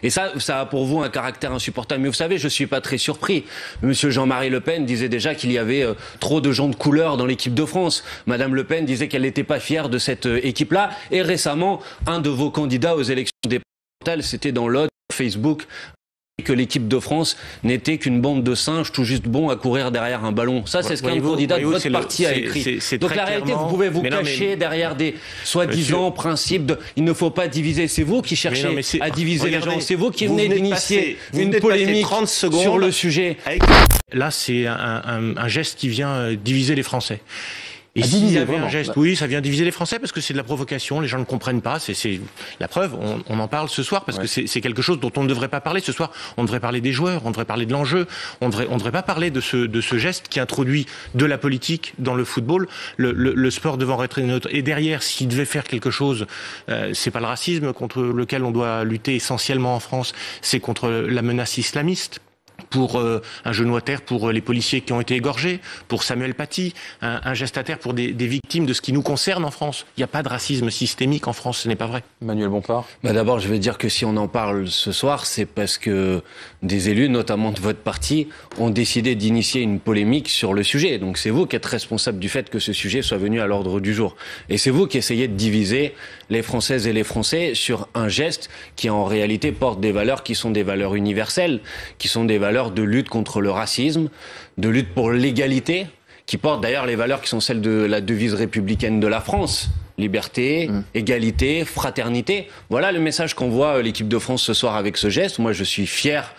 Et ça a pour vous un caractère insupportable. Mais vous savez, je suis pas très surpris. Monsieur Jean-Marie Le Pen disait déjà qu'il y avait trop de gens de couleur dans l'équipe de France. Madame Le Pen disait qu'elle n'était pas fière de cette équipe-là. Et récemment, un de vos candidats aux élections départementales, c'était dans l'Aude, Facebook, que l'équipe de France n'était qu'une bande de singes tout juste bons à courir derrière un ballon. Ça, c'est ce qu'un candidat de votre parti a écrit. Donc la réalité, vous pouvez vous cacher derrière des soi-disant principes de « il ne faut pas diviser ». C'est vous qui cherchez à diviser les gens. C'est vous qui venez d'initier une polémique sur le sujet. Là, c'est un geste qui vient diviser les Français. Et s'il y avait un geste, oui, ça vient diviser les Français parce que c'est de la provocation, les gens ne comprennent pas, c'est la preuve, on en parle ce soir parce que c'est quelque chose dont on ne devrait pas parler ce soir. On devrait parler des joueurs, on devrait parler de l'enjeu, on devrait pas parler de ce geste qui introduit de la politique dans le football, le sport devant être neutre. Et derrière, s'il devait faire quelque chose, c'est pas le racisme contre lequel on doit lutter essentiellement en France, c'est contre la menace islamiste. Pour un genou à terre pour les policiers qui ont été égorgés, pour Samuel Paty, un geste à terre pour des victimes de ce qui nous concerne en France. Il n'y a pas de racisme systémique en France, ce n'est pas vrai. Manuel Bompard. D'abord, je vais dire que si on en parle ce soir, c'est parce que des élus, notamment de votre parti, ont décidé d'initier une polémique sur le sujet. Donc c'est vous qui êtes responsable du fait que ce sujet soit venu à l'ordre du jour. Et c'est vous qui essayez de diviser les Françaises et les Français sur un geste qui en réalité porte des valeurs qui sont des valeurs universelles, qui sont des valeurs de lutte contre le racisme, de lutte pour l'égalité, qui portent d'ailleurs les valeurs qui sont celles de la devise républicaine de la France. Liberté, égalité, fraternité. Voilà le message qu'envoie l'équipe de France ce soir avec ce geste. Moi, je suis fier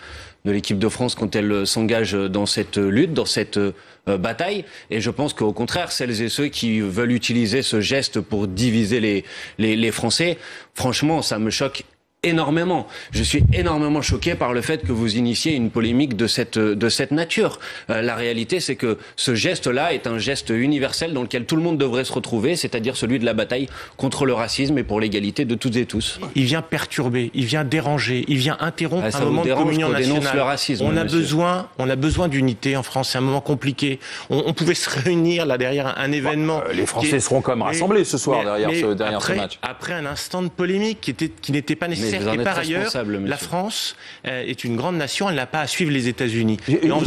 de l'équipe de France quand elle s'engage dans cette lutte, dans cette bataille. Et je pense qu'au contraire, celles et ceux qui veulent utiliser ce geste pour diviser les Français, franchement, ça me choque énormément. Je suis énormément choqué par le fait que vous initiez une polémique de cette nature. La réalité, c'est que ce geste-là est un geste universel dans lequel tout le monde devrait se retrouver, c'est-à-dire celui de la bataille contre le racisme et pour l'égalité de toutes et tous. Il vient perturber, il vient déranger, il vient interrompre un moment de communion nationale. Le racisme, on a besoin d'unité en France, c'est un moment compliqué. On pouvait se réunir là derrière un événement. Les Français seront quand même rassemblés ce soir derrière ce match. Après un instant de polémique qui n'était pas nécessaire. Et par ailleurs, la France est une grande nation, elle n'a pas à suivre les États-Unis.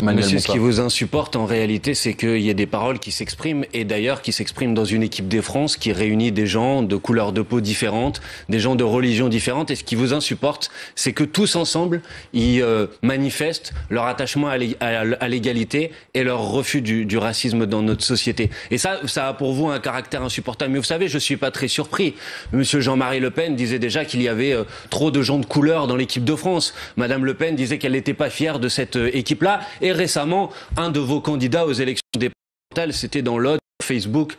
Monsieur, ce qui vous insupporte en réalité, c'est qu'il y ait des paroles qui s'expriment, et d'ailleurs qui s'expriment dans une équipe des France qui réunit des gens de couleurs de peau différentes, des gens de religions différentes, et ce qui vous insupporte, c'est que tous ensemble, ils manifestent leur attachement à l'égalité et leur refus du racisme dans notre société. Et ça a pour vous un caractère insupportable. Mais vous savez, je suis pas très surpris. Monsieur Jean-Marie Le Pen disait déjà qu'il y avait trop de gens de couleur dans l'équipe de France. Madame Le Pen disait qu'elle n'était pas fière de cette équipe-là. Et récemment, un de vos candidats aux élections départementales, c'était dans l'Aude, Facebook,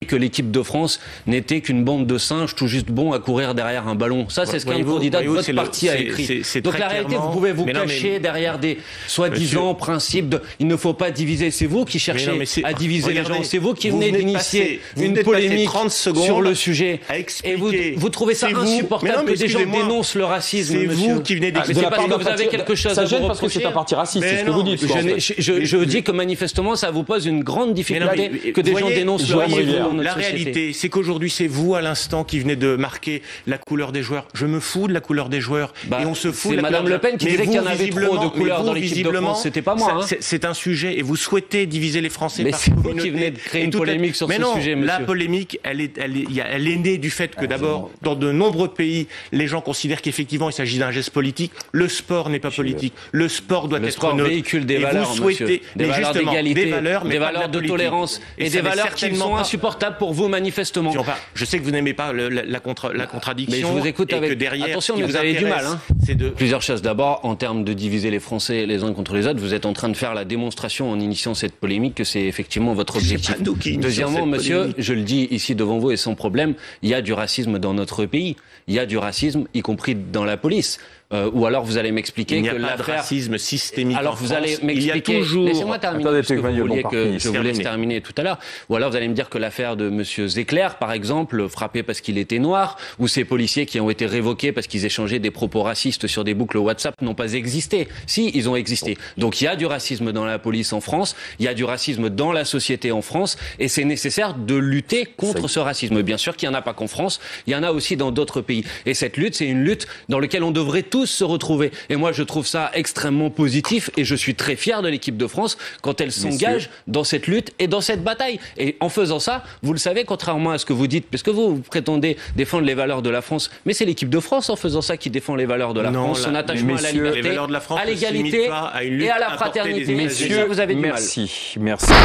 que l'équipe de France n'était qu'une bande de singes tout juste bons à courir derrière un ballon. Ça, c'est ce qu'un candidat de votre parti a écrit. Donc la réalité, vous pouvez vous cacher derrière des soi-disant principes de « il ne faut pas diviser ». C'est vous qui cherchez à diviser les gens. C'est vous qui venez d'initier une polémique sur le sujet. Et vous trouvez ça insupportable que des gens dénoncent le racisme, monsieur. C'est vous qui venez d'écrire. C'est parce que vous avez quelque chose à vous reprocher. Parce que c'est un parti raciste, c'est ce que vous dites. Je dis que manifestement, ça vous pose une grande difficulté que des gens dénoncent le racisme. La réalité, c'est qu'aujourd'hui, c'est vous, à l'instant, qui venez de marquer la couleur des joueurs. Je me fous de la couleur des joueurs. Et on se fout de la couleur. C'est Madame Le Pen qui disait qu'il y en avait trop de couleurs dans l'équipe de France. C'était pas moi. C'est un sujet, et vous souhaitez diviser les Français par communauté. Mais c'est vous qui venez de créer une polémique sur ce sujet, monsieur. La polémique, elle est née du fait que d'abord, dans de nombreux pays, les gens considèrent qu'effectivement, il s'agit d'un geste politique. Le sport n'est pas politique. Le sport doit être neutre. Le sport véhicule des valeurs, monsieur. Des valeurs d'égalité, des valeurs de tolérance et des valeurs qui sont insupportables pour vous, manifestement. Je sais que vous n'aimez pas la contradiction. Mais je vous écoute avec derrière, attention, mais vous avez du mal. Plusieurs choses. D'abord, en termes de diviser les Français les uns contre les autres, vous êtes en train de faire la démonstration en initiant cette polémique que c'est effectivement votre objectif. Deuxièmement, monsieur, je le dis ici devant vous et sans problème, il y a du racisme dans notre pays. Il y a du racisme, y compris dans la police. Ou alors vous allez m'expliquer que l'affaire... Il n'y a pas de racisme systémique alors en vous France. allez m'expliquer... Toujours... Laissez-moi terminer, parce que vous vouliez que je vous laisse terminer tout à l'heure. Ou alors vous allez me dire que l'affaire de monsieur Zecler, par exemple, frappé parce qu'il était noir, ou ces policiers qui ont été révoqués parce qu'ils échangeaient des propos racistes sur des boucles WhatsApp n'ont pas existé. Si, ils ont existé. Donc il y a du racisme dans la police en France, il y a du racisme dans la société en France, et c'est nécessaire de lutter contre ce racisme. Bien sûr qu'il n'y en a pas qu'en France, il y en a aussi dans d'autres pays. Et cette lutte, c'est une lutte dans laquelle on devrait tous tous se retrouver. Et moi, je trouve ça extrêmement positif et je suis très fier de l'équipe de France quand elle s'engage dans cette lutte et dans cette bataille. Et en faisant ça, vous le savez, contrairement à ce que vous dites, puisque vous prétendez défendre les valeurs de la France, mais c'est l'équipe de France en faisant ça qui défend les valeurs de la France, son attachement à la liberté, à l'égalité et à la fraternité. Messieurs, vous avez du mal. Merci.